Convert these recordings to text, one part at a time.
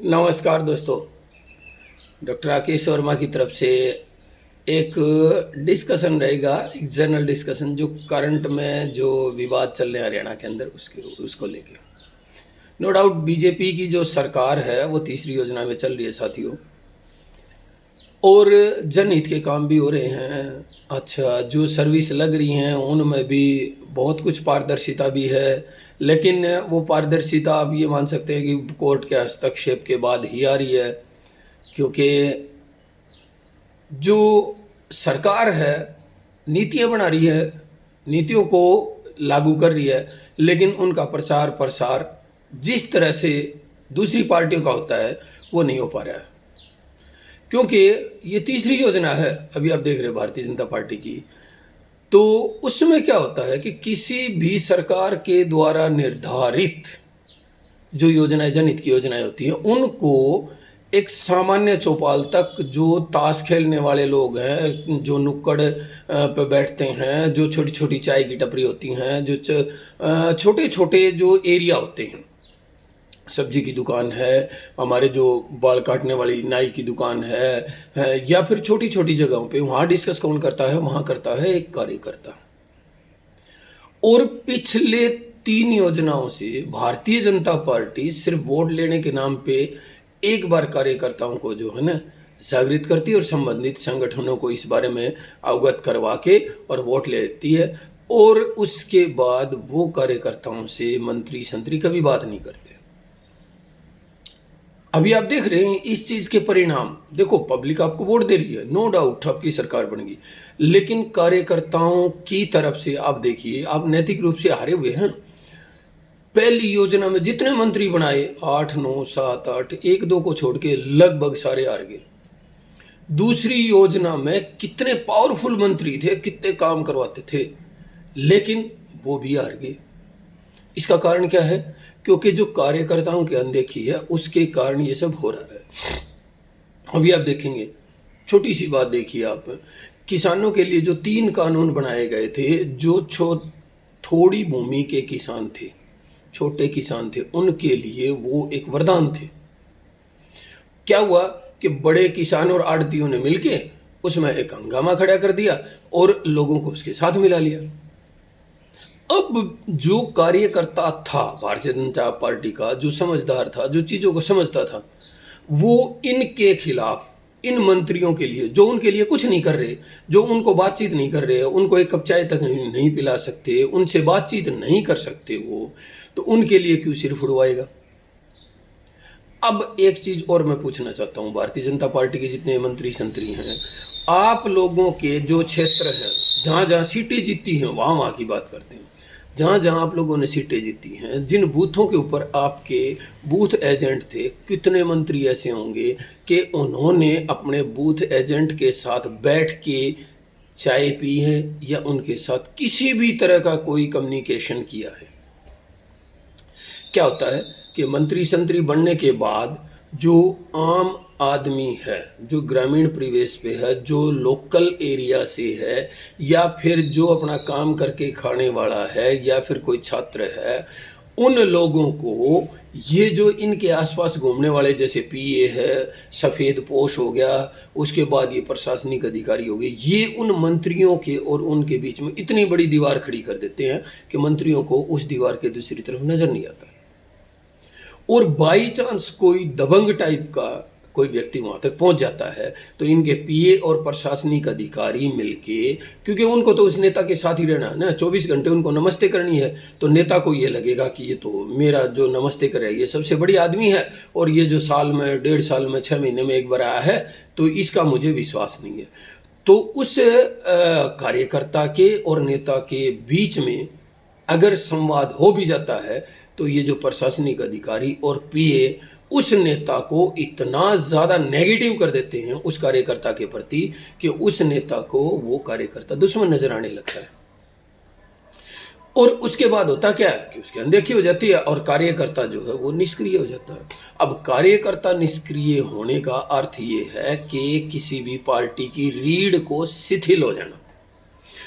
नमस्कार दोस्तों। डॉक्टर राकेश वर्मा की तरफ से एक डिस्कशन रहेगा, एक जनरल डिस्कशन जो करंट में जो विवाद चल रहे हैं हरियाणा के अंदर उसको लेके। नो डाउट बीजेपी की जो सरकार है वो तीसरी योजना में चल रही है साथियों, और जनहित के काम भी हो रहे हैं। अच्छा, जो सर्विस लग रही हैं उनमें भी बहुत कुछ पारदर्शिता भी है, लेकिन वो पारदर्शिता आप ये मान सकते हैं कि कोर्ट के हस्तक्षेप के बाद ही आ रही है, क्योंकि जो सरकार है नीतियाँ बना रही है, नीतियों को लागू कर रही है, लेकिन उनका प्रचार प्रसार जिस तरह से दूसरी पार्टियों का होता है वो नहीं हो पा रहा है। क्योंकि ये तीसरी योजना है, अभी आप देख रहे हैं भारतीय जनता पार्टी की, तो उसमें क्या होता है कि किसी भी सरकार के द्वारा निर्धारित जो योजनाएं, जनहित की योजनाएं होती हैं, उनको एक सामान्य चौपाल तक जो ताश खेलने वाले लोग हैं, जो नुक्कड़ पे बैठते हैं, जो छोटी छोटी चाय की टपरी होती हैं, जो छोटे छोटे जो एरिया होते हैं, सब्जी की दुकान है, हमारे जो बाल काटने वाली नाई की दुकान है, या फिर छोटी छोटी जगहों पे, वहाँ डिस्कस कौन करता है? वहाँ करता है एक कार्यकर्ता। और पिछले 3 योजनाओं से भारतीय जनता पार्टी सिर्फ वोट लेने के नाम पे एक बार कार्यकर्ताओं को जो है ना जागृत करती है और संबंधित संगठनों को इस बारे में अवगत करवा के और वोट ले लेती है, और उसके बाद वो कार्यकर्ताओं से मंत्री संतरी कभी बात नहीं करते। अभी आप देख रहे हैं इस चीज के परिणाम। देखो, पब्लिक आपको वोट दे रही है, नो डाउट आपकी सरकार बनेगी, लेकिन कार्यकर्ताओं की तरफ से आप देखिए, आप नैतिक रूप से हारे हुए हैं। पहली योजना में जितने मंत्री बनाए, 8 9 7 8, 1 2 को छोड़ के लगभग सारे हार गए। दूसरी योजना में कितने पावरफुल मंत्री थे, कितने काम करवाते थे, लेकिन वो भी हार गए। इसका कारण क्या है? क्योंकि जो कार्यकर्ताओं की अनदेखी है, उसके कारण ये सब हो रहा है। अभी आप देखेंगे, छोटी सी बात देखिए आप, किसानों के लिए जो 3 कानून बनाए गए थे, जो थोड़ी भूमि के किसान थे, छोटे किसान थे, उनके लिए वो एक वरदान थे। क्या हुआ कि बड़े किसान और आड़तियों ने मिलके उसमें एक हंगामा खड़ा कर दिया और लोगों को उसके साथ मिला लिया। अब जो कार्यकर्ता था भारतीय जनता पार्टी का, जो समझदार था, जो चीजों को समझता था, वो इनके खिलाफ, इन मंत्रियों के लिए जो उनके लिए कुछ नहीं कर रहे, जो उनको बातचीत नहीं कर रहे, उनको एक कप चाय तक नहीं पिला सकते, उनसे बातचीत नहीं कर सकते वो, तो उनके लिए क्यों सिर फुड़वाएगा? अब एक चीज और मैं पूछना चाहता हूं भारतीय जनता पार्टी के जितने मंत्री संतरी हैं, आप लोगों के जो क्षेत्र हैं, जहां जहां सीटें जीती हैं, वहां वहां की बात करते हैं। जहां जहां आप लोगों ने सीटें जीती हैं, जिन बूथों के ऊपर आपके बूथ एजेंट थे, कितने मंत्री ऐसे होंगे कि उन्होंने अपने बूथ एजेंट के साथ बैठ के चाय पी है या उनके साथ किसी भी तरह का कोई कम्युनिकेशन किया है? क्या होता है कि मंत्री संतरी बनने के बाद जो आम आदमी है, जो ग्रामीण परिवेश पे है, जो लोकल एरिया से है, या फिर जो अपना काम करके खाने वाला है, या फिर कोई छात्र है, उन लोगों को ये जो इनके आसपास घूमने वाले, जैसे पीए है, सफ़ेद पोश हो गया, उसके बाद ये प्रशासनिक अधिकारी हो गए, ये उन मंत्रियों के और उनके बीच में इतनी बड़ी दीवार खड़ी कर देते हैं कि मंत्रियों को उस दीवार के दूसरी तरफ नजर नहीं आता। और बाई चांस कोई दबंग टाइप का कोई व्यक्ति वहां तक पहुंच जाता है, तो इनके पीए और प्रशासनिक अधिकारी मिलके, क्योंकि उनको तो उस नेता के साथ ही रहना है ना, 24 घंटे उनको नमस्ते करनी है, तो नेता को ये लगेगा कि ये तो मेरा जो नमस्ते करे ये सबसे बड़ी आदमी है, और ये जो साल में, 1.5 साल में, 6 महीने में एक बार आया है, तो इसका मुझे विश्वास नहीं है। तो उस कार्यकर्ता के और नेता के बीच में अगर संवाद हो भी जाता है, तो ये जो प्रशासनिक अधिकारी और पीए उस नेता को इतना ज़्यादा नेगेटिव कर देते हैं उस कार्यकर्ता के प्रति कि उस नेता को वो कार्यकर्ता दुश्मन नजर आने लगता है। और उसके बाद होता क्या है कि उसकी अनदेखी हो जाती है और कार्यकर्ता जो है वो निष्क्रिय हो जाता है। अब कार्यकर्ता निष्क्रिय होने का अर्थ ये है कि किसी भी पार्टी की रीढ़ को शिथिल हो जाना,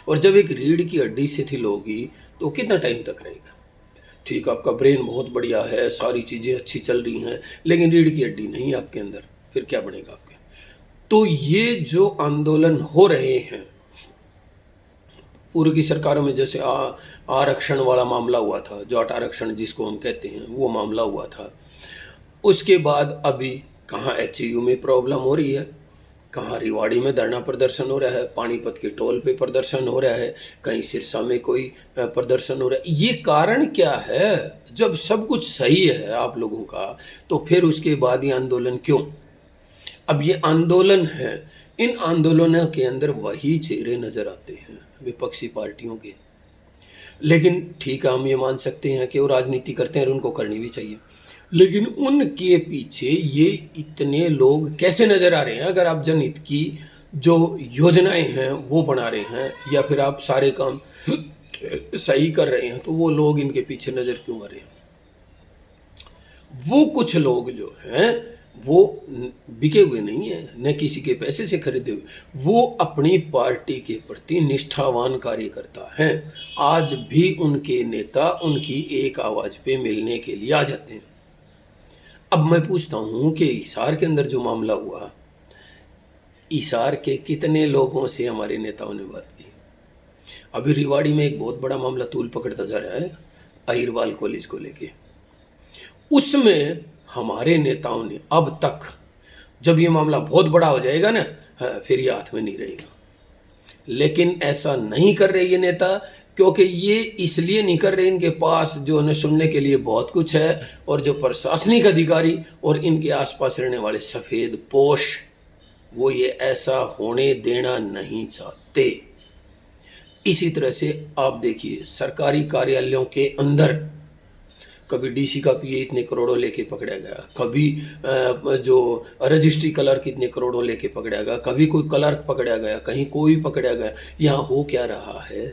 और जब एक रीढ़ की हड्डी शिथिल होगी तो कितना टाइम तक रहेगा? ठीक, आपका ब्रेन बहुत बढ़िया है, सारी चीज़ें अच्छी चल रही हैं, लेकिन रीढ़ की हड्डी नहीं है आपके अंदर, फिर क्या बनेगा आपके? तो ये जो आंदोलन हो रहे हैं पूर्व की सरकारों में, जैसे आरक्षण वाला मामला हुआ था, जाट आरक्षण जिसको हम कहते हैं, वो मामला हुआ था। उसके बाद अभी कहाँ एचयू में प्रॉब्लम हो रही है, कहाँ रेवाड़ी में धरना प्रदर्शन हो रहा है, पानीपत के टोल पे प्रदर्शन हो रहा है, कहीं सिरसा में कोई प्रदर्शन हो रहा है। ये कारण क्या है? जब सब कुछ सही है आप लोगों का, तो फिर उसके बाद ये आंदोलन क्यों? अब ये आंदोलन है, इन आंदोलनों के अंदर वही चेहरे नजर आते हैं विपक्षी पार्टियों के। लेकिन ठीक है, हम ये मान सकते हैं कि वो राजनीति करते हैं और उनको करनी भी चाहिए, लेकिन उनके पीछे ये इतने लोग कैसे नजर आ रहे हैं? अगर आप जनहित की जो योजनाएं हैं वो बना रहे हैं या फिर आप सारे काम सही कर रहे हैं, तो वो लोग इनके पीछे नजर क्यों आ रहे हैं? वो कुछ लोग जो हैं वो बिके हुए नहीं है, न किसी के पैसे से खरीदे हुए, वो अपनी पार्टी के प्रति निष्ठावान कार्यकर्ता हैं। आज भी उनके नेता उनकी एक आवाज पे मिलने के लिए आ जाते हैं। अब मैं पूछता हूं कि हिसार के अंदर जो मामला हुआ, हिसार के कितने लोगों से हमारे नेताओं ने बात की? अभी रेवाड़ी में एक बहुत बड़ा मामला तूल पकड़ता जा रहा है अहिरवाल कॉलेज को लेके। उसमें हमारे नेताओं ने अब तक, जब ये मामला बहुत बड़ा हो जाएगा ना, फिर ये हाथ में नहीं रहेगा। लेकिन ऐसा नहीं कर रहे ये नेता, क्योंकि ये इसलिए नहीं कर रहे, इनके पास जो है सुनने के लिए बहुत कुछ है, और जो प्रशासनिक अधिकारी और इनके आसपास रहने वाले सफ़ेद पोश, वो ये ऐसा होने देना नहीं चाहते। इसी तरह से आप देखिए सरकारी कार्यालयों के अंदर कभी डीसी का पीए इतने करोड़ों लेके पकड़ा गया, कभी जो रजिस्ट्री क्लर्क इतने करोड़ों लेके पकड़ा गया, कभी कोई क्लर्क पकड़ा गया, कहीं कोई पकड़ा गया। यहाँ हो क्या रहा है?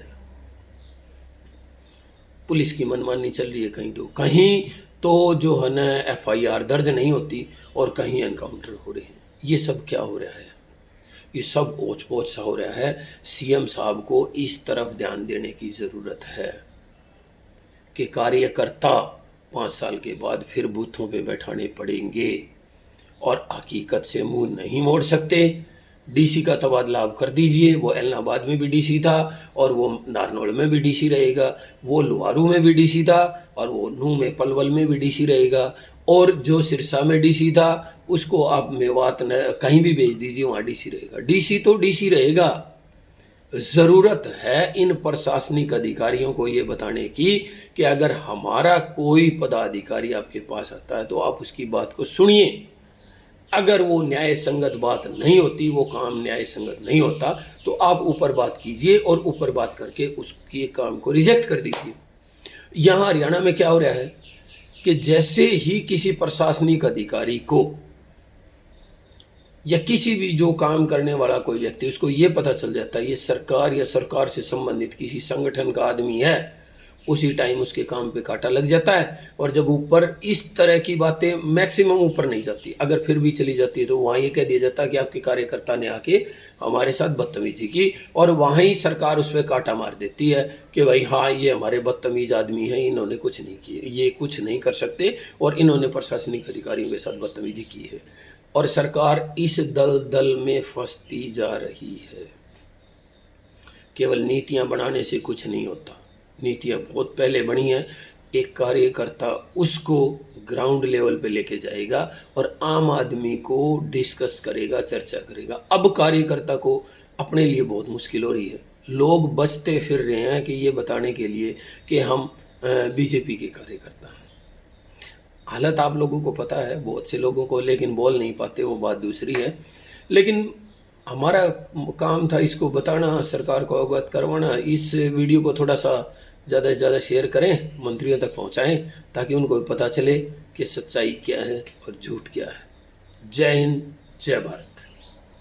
पुलिस की मनमानी चल रही है कहीं तो जो है ना FIR दर्ज नहीं होती और कहीं एनकाउंटर हो रहे हैं। ये सब क्या हो रहा है? ये सब ओछ पोछ सा हो रहा है। CM साहब को इस तरफ ध्यान देने की ज़रूरत है कि कार्यकर्ता 5 साल के बाद फिर बूथों पे बैठाने पड़ेंगे और हकीकत से मुंह नहीं मोड़ सकते। डीसी का तबादला आप कर दीजिए, वो एलनाबाद में भी डीसी था और वो नारनौल में भी डीसी रहेगा, वो लुहारू में भी डीसी था और वो नूह में पलवल में भी डीसी रहेगा, और जो सिरसा में डीसी था उसको आप मेवात कहीं भी भेज दीजिए, वहाँ डीसी रहेगा। डीसी तो डीसी रहेगा। ज़रूरत है इन प्रशासनिक अधिकारियों को ये बताने की कि अगर हमारा कोई पदाधिकारी आपके पास आता है तो आप उसकी बात को सुनिए। अगर वो न्याय संगत बात नहीं होती, वो काम न्याय संगत नहीं होता, तो आप ऊपर बात कीजिए और ऊपर बात करके उसके काम को रिजेक्ट कर दीजिए। यहाँ हरियाणा में क्या हो रहा है कि जैसे ही किसी प्रशासनिक अधिकारी को या किसी भी जो काम करने वाला कोई व्यक्ति, उसको ये पता चल जाता है ये सरकार या सरकार से संबंधित किसी संगठन का आदमी है, उसी टाइम उसके काम पे कांटा लग जाता है। और जब ऊपर इस तरह की बातें मैक्सिमम ऊपर नहीं जाती, अगर फिर भी चली जाती है तो वहाँ ये कह दिया जाता है कि आपके कार्यकर्ता ने आके हमारे साथ बदतमीजी की, और वहाँ ही सरकार उस पर कांटा मार देती है कि भाई हाँ ये हमारे बदतमीज आदमी हैं, इन्होंने कुछ नहीं किए, ये कुछ नहीं कर सकते और इन्होंने प्रशासनिक अधिकारियों के साथ बदतमीजी की है। और सरकार इस दलदल में फंसती जा रही है। केवल नीतियां बनाने से कुछ नहीं होता, नीतियां बहुत पहले बनी हैं। एक कार्यकर्ता उसको ग्राउंड लेवल पे लेके जाएगा और आम आदमी को डिस्कस करेगा, चर्चा करेगा। अब कार्यकर्ता को अपने लिए बहुत मुश्किल हो रही है। लोग बचते फिर रहे हैं कि ये बताने के लिए कि हम बीजेपी के कार्यकर्ता हैं। हालत आप लोगों को पता है, बहुत से लोगों को, लेकिन बोल नहीं पाते, वो बात दूसरी है। लेकिन हमारा काम था इसको बताना, सरकार को अवगत करवाना। इस वीडियो को थोड़ा सा ज़्यादा से ज़्यादा शेयर करें, मंत्रियों तक पहुंचाएं, ताकि उनको पता चले कि सच्चाई क्या है और झूठ क्या है। जय हिंद, जय भारत।